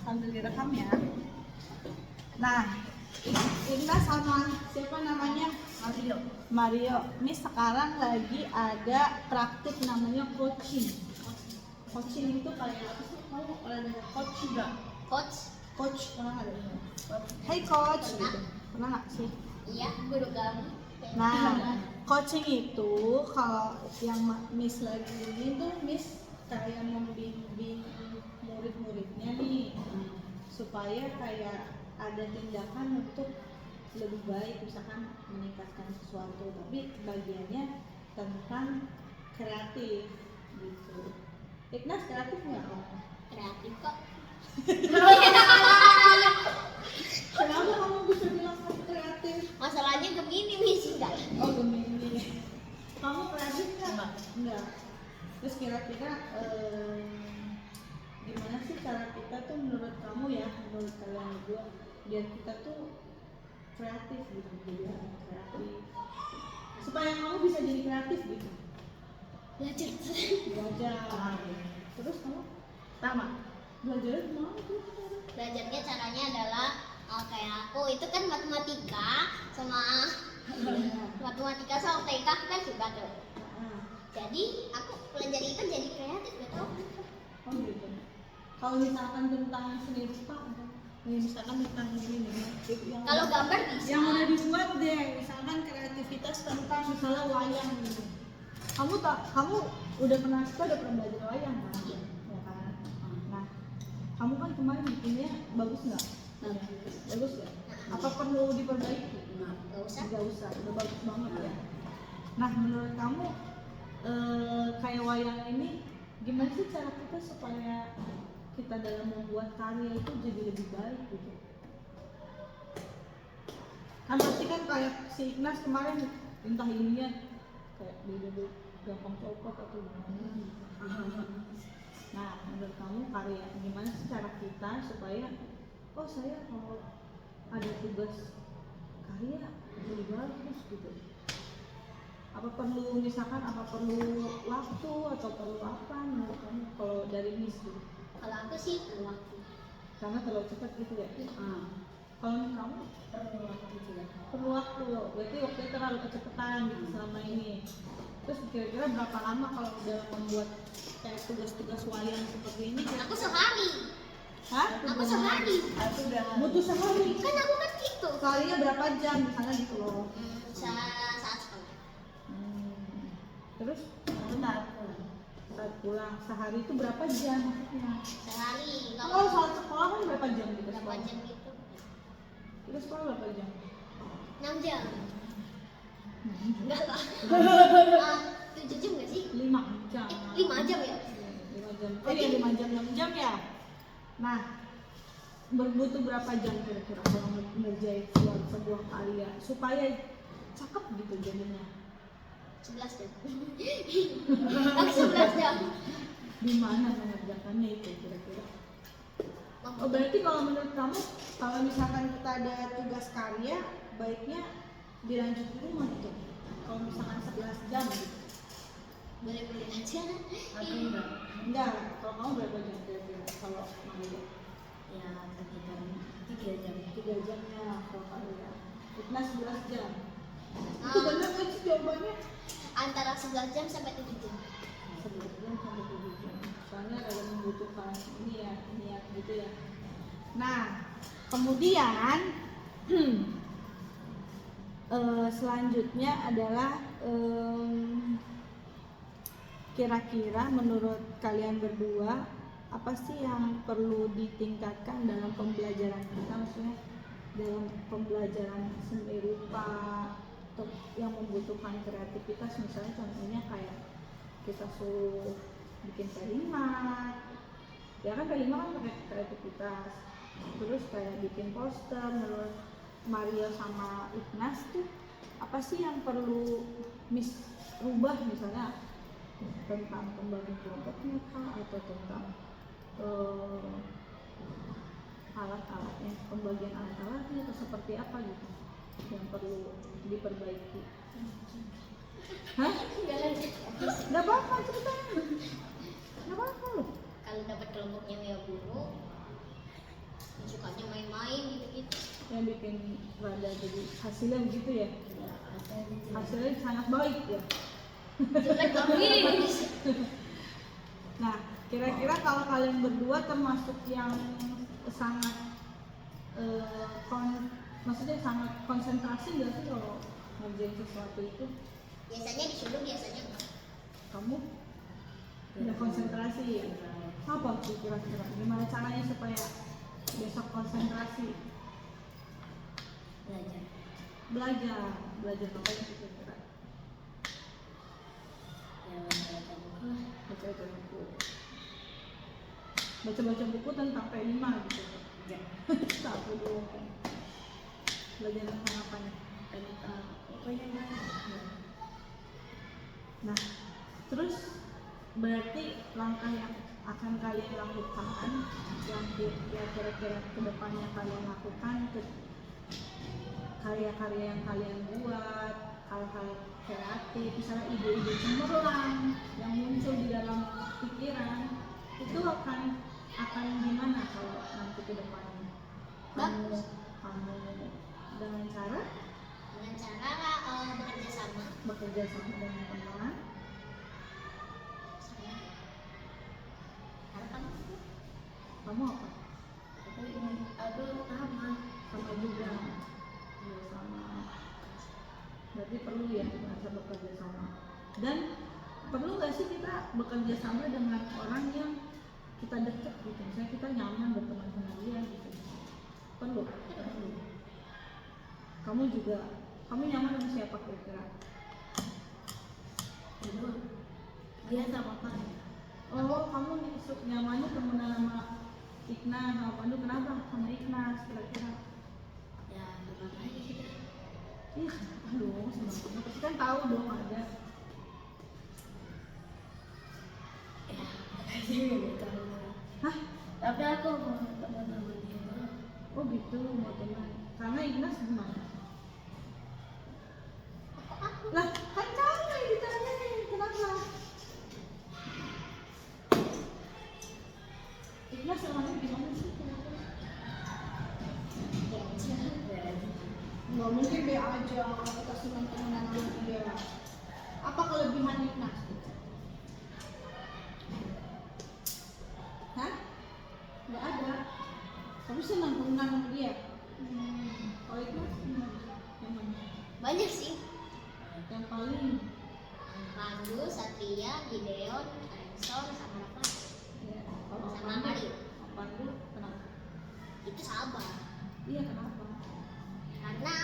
Sambil direkam ya. Nah, Indah sama siapa namanya? Mario. Ini sekarang lagi ada praktik namanya coaching. Coaching itu kayak apa sih? Kamu olahraga coach juga? Coach pernah ada? Hey coach, gitu. Pernah nggak sih? Iya, guru kami. Nah, coaching itu kalau yang Miss lagi ini tuh Miss kayak membimbing murid-muridnya nih supaya kayak ada tindakan untuk lebih baik, misalkan meningkatkan sesuatu, tapi bagiannya tentang kreatif gitu. Ignas kreatif nggak kamu? Kreatif kok. Kenapa kamu bisa bilang kamu kreatif? Masalahnya begini Miss, enggak. Oh Gemini. Kamu kreatif nggak? Enggak. Terus kira-kira gimana sih cara kita tuh menurut kamu ya, menurut kalian berdua, biar kita tuh kreatif gitu, jadi orang kreatif supaya kamu bisa jadi kreatif gitu? Belajar. Terus kamu sama belajar gimana tuh? Belajarnya caranya adalah kayak aku itu kan matematika sama TK aku kan suka tuh. Jadi aku belajar itu jadi kreatif gitu. Oh gitu. Kalau misalkan tentang seni rupa, misalkan tentang ini nih, yang Kalau gambar bisa. yang udah dibuat deh, misalkan kreativitas tentang misalnya wayang gitu. Kamu udah pernah belajar wayang kan? Iya. Ya kan? Nah, kamu kan kemarin bikinnya bagus nggak? Bagus nggak? Apa perlu diperbaiki? Gak usah. Nggak usah, udah bagus banget ya. Nah, menurut kamu kayak wayang ini gimana sih cara kita supaya kita dalam membuat karya itu jadi lebih baik gitu? Kan pasti kan kayak si Ignas kemarin entah ininya kayak dia gampang copot atau gimana. Nah, menurut kamu karya gimana sih cara kita supaya oh saya kalau ada tugas karya jadi bagus gitu? Apa perlu misalkan waktu atau perlu apa menurut kamu kalau dari Miss gitu? Kalau aku sih perlu waktu. Karena terlalu cepat gitu ya. Kalau kamu Perlu waktu juga. perlu waktu, berarti waktunya terlalu kecepatan gitu selama ini. Terus kira-kira berapa lama kalau dalam membuat kayak tugas-tugas wayang seperti ini? Aku sehari. Hah? Aku sehari. Butuh sehari. Kan aku kan gitu. Kalinya berapa jam misalnya gitu loh. Saat sekolah. Terus saat pulang sehari itu berapa jam maksudnya? Sehari. Kalau saat sekolah kan berapa jam gitu? Berapa jam gitu? Kita sekolah berapa jam? 6 jam. Enggak lah. 7 jam nggak sih? 5 jam. 5 jam ya? 5 jam. Oh iya 5 jam 6 jam ya. Nah, berbutuh berapa jam kira-kira kalau ngerjain sebuah karya supaya cakep gitu jadinya? 11 jam. Aku 11 jam. Di mana mengerjakannya itu kira-kira? Oh berarti kalau menurut kamu kalau misalkan kita ada tugas karya baiknya dilanjut di rumah gitu. Kalau misalkan 11 jam gitu. Boleh-boleh aja. Aku enggak. Kalau kamu berapa jam kira-kira kalau Maria? Ya, sekitar 3 jam. 3 jamnya kalau karya. Ignas 11 jam. Itu benar kan sih jawabannya? Antara 11 jam sampai 7 jam. 11 jam sampai 7 jam. Soalnya ada membutuhkan ini ya, niat gitu ya. Nah, kemudian selanjutnya adalah kira-kira menurut kalian berdua apa sih yang perlu ditingkatkan dalam pembelajaran kita, maksudnya dalam pembelajaran seni rupa atau yang membutuhkan kreativitas, misalnya contohnya kayak kita suruh bikin kalimat, ya kan kalimat kan pakai kreativitas, terus kayak bikin poster. Menurut Mario sama Ignas tuh apa sih yang perlu Miss rubah, misalnya tentang pembagian kelompoknya kah, atau tentang alat-alatnya, pembagian alat-alatnya atau seperti apa gitu yang perlu diperbaiki? Hah? Nggak apa-apa ceritanya, nggak apa-apa loh. kalau dapat kelompoknya Mia Guru sukanya main-main gitu-gitu. Yang bikin rada jadi hasilnya begitu ya? Ya, Hasilnya sangat baik ya. jelek banget. Nah, kira-kira kalau kalian berdua termasuk yang sangat maksudnya sangat konsentrasi nggak sih kalau ngerjain sesuatu itu? Biasanya disuruh, biasanya enggak. Kamu udah konsentrasi ya? Apa tuh kira-kira? Gimana caranya supaya besok konsentrasi? Belajar apa yang kira-kira? Ya, Baca-baca buku. Baca-baca buku tentang P5 gitu. Ya. Satu dulu. Belajar tentang apa nih? Pokoknya Nah, terus berarti langkah yang akan kalian lakukan, yang kira-kira kedepannya kalian lakukan, karya-karya yang kalian buat, hal-hal kreatif, misalnya ide-ide cemerlang yang muncul di dalam pikiran, itu akan gimana kalau nanti kedepannya? Kamu dengan cara bekerja sama dengan teman. Kamu apa? Sama juga. Ya, sama. Berarti perlu ya bahasa bekerja sama. Dan perlu nggak sih kita bekerja sama dengan orang yang kita dekat gitu? Misalnya kita nyaman berteman sama dia gitu. Perlu. Kamu nyaman dengan siapa kira-kira? dia sama apa? Oh, kamu nyamannya temenan sama Ikhnas sama Pandu, kenapa sama Ikhnas kira-kira? Ya, teman aja kita. Ih, aduh, senang. Pasti kan tahu dong ada. Hah? Tapi aku mau teman sama dia. Oh gitu, mau teman. Karena Ikhnas gimana? Lah, kan kamu yang ditanyain, kenapa? Ikhlas orangnya gimana sih? Nggak mungkin be aja kalau kita senang temenan sama dia. Apa kelebihan Ikhlas? Hah? Nggak ada. Kamu senang temenan sama dia? Kalau Ikhlas gimana? Yang mana? Banyak sih. Yang paling Pandu, Satria, Gideon, Renson, sama apa? ya, Sama Mario. Pandu kenapa? Itu sabar. Iya kenapa? Karena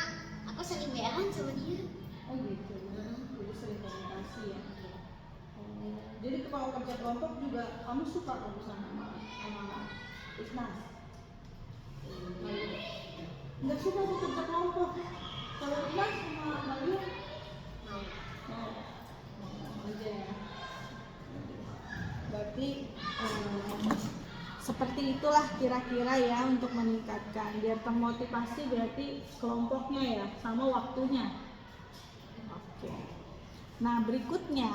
aku sering beaan sama dia. Oh gitu. Jadi sering komunikasi ya. Oh, jadi kalau kerja kelompok juga kamu suka kamu sama Ikhlas? Nggak suka tuh kerja kelompok. Kalau Ikhlas sama Mario Mau. mau aja ya. Berarti seperti itulah kira-kira ya untuk meningkatkan biar termotivasi, berarti kelompoknya ya sama waktunya. Oke. Nah berikutnya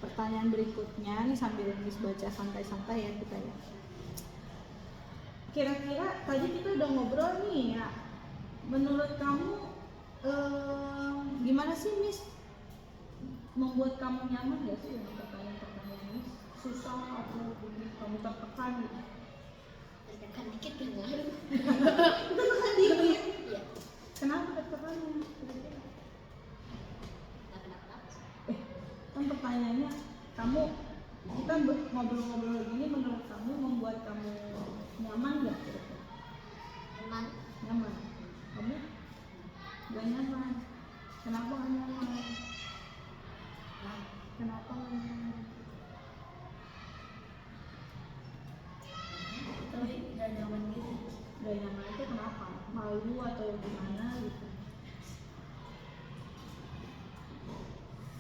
pertanyaan berikutnya nih sambil Miss baca santai-santai ya kita ya. Kira-kira tadi kita udah ngobrol nih ya. Menurut kamu gimana sih Miss membuat kamu nyaman gak sih dengan pertanyaan-pertanyaan ini? Susah atau bikin kamu tertekan gitu? Tertekan dikit kan ngaruh. Tertekan dikit? Iya. Kenapa tertekannya? Kira-kira? Nggak kenapa-napa sih. Kan pertanyaannya kita ngobrol-ngobrol gini menurut kamu membuat kamu nyaman gak kira-kira? Nyaman. Kamu? Gak nyaman. Kenapa gak nyaman? Kenapa gak nyaman? Tapi nggak nyaman gitu. Gak nyaman itu kenapa? Malu atau gimana gitu?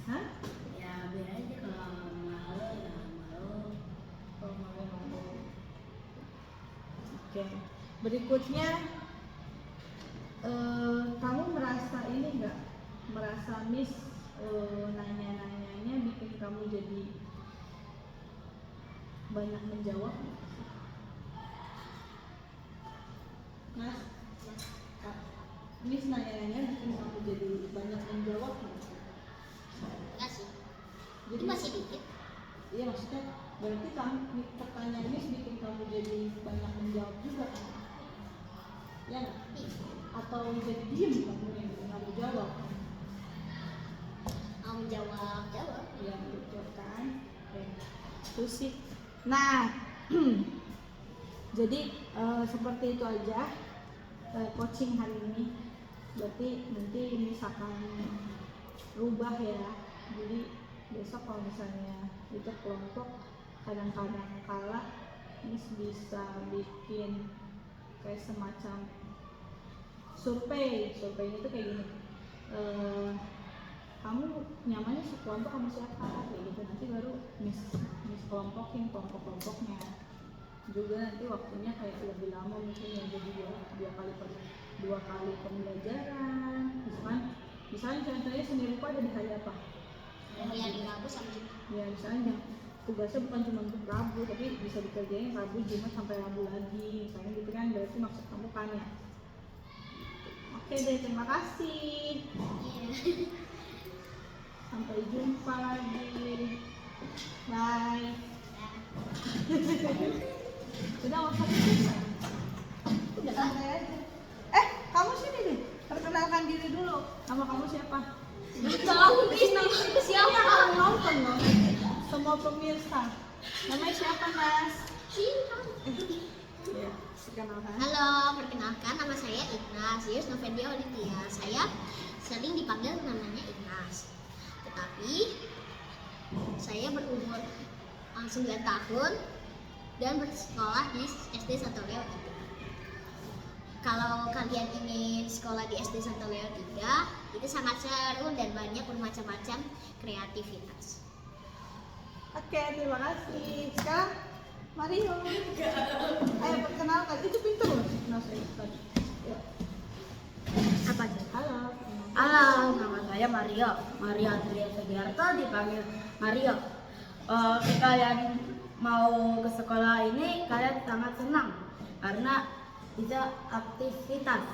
Hah? Ya biar aja kalau malu ya malu. Kalau malu. Oke. Berikutnya kamu merasa ini nggak? Merasa Miss nanya-nanyanya bikin kamu jadi banyak menjawab? Mas, Miss nanya-nanya bikin kamu jadi banyak menjawab nggak? Enggak sih. Jadi Itu masih dikit. iya maksudnya berarti kamu pertanyaan Miss bikin kamu jadi banyak menjawab juga kan? Ya nggak? Iya. Atau jadi diem kamu yang nggak mau jawab? Mau jawab. Ya betul kan? Oke. Itu sih. Nah, jadi seperti itu aja coaching hari ini. Berarti nanti misalkan rubah ya. Jadi besok kalau misalnya itu kelompok kadang-kadang kala Miss bisa bikin kayak semacam survei. Surveinya itu kayak gini. Kamu nyamannya sekelompok sama siapa kayak gitu, nanti baru Miss kelompokin kelompoknya juga, nanti waktunya kayak lebih lama mungkin ya, jadi dua kali pembelajaran. Misalnya contohnya seni rupa ada di hari apa Hari Rabu sama Jumat. ya, misalnya tugasnya bukan cuma untuk Rabu tapi bisa dikerjain Rabu Jumat sampai Rabu lagi misalnya gitu kan, berarti maksud kamu kan ya. Oke deh, terima kasih. Iya. Sampai jumpa lagi. Bye. Udah nggak usah ditutup. Udah santai aja. Kamu sini deh. Perkenalkan diri dulu. Nama kamu siapa? Tahu itu siapa? Kamu nonton loh. Semua pemirsa. Namanya siapa, Mas? Ya, perkenalkan. Halo, perkenalkan nama saya Ignatius Novendia Olimpia. Saya sering dipanggil namanya Ignas. Tetapi saya berumur 9 tahun dan bersekolah di SD Santo Leo 3. Kalau kalian ingin sekolah di SD Santo Leo 3, itu sangat seru dan banyak bermacam-macam kreativitas. Oke, terima kasih. Sekarang Mario. Ayo perkenalkan. Itu pintar loh. Nah, saya tadi. Ya. Apa aja? Halo. Halo, nama saya Mario Andrea Sugiarto, dipanggil Mario. Kalian mau ke sekolah ini, kalian sangat senang karena bisa aktivitas.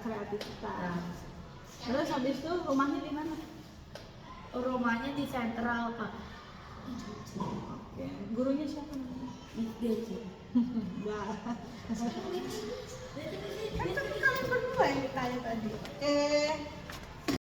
Kreativitas. Terus habis itu rumahnya di mana? Rumahnya di Sentral, Pak. Oke. Gurunya siapa namanya? Miss Deci. Enggak. Kan tadi kalian berdua yang ditanya tadi. Oke.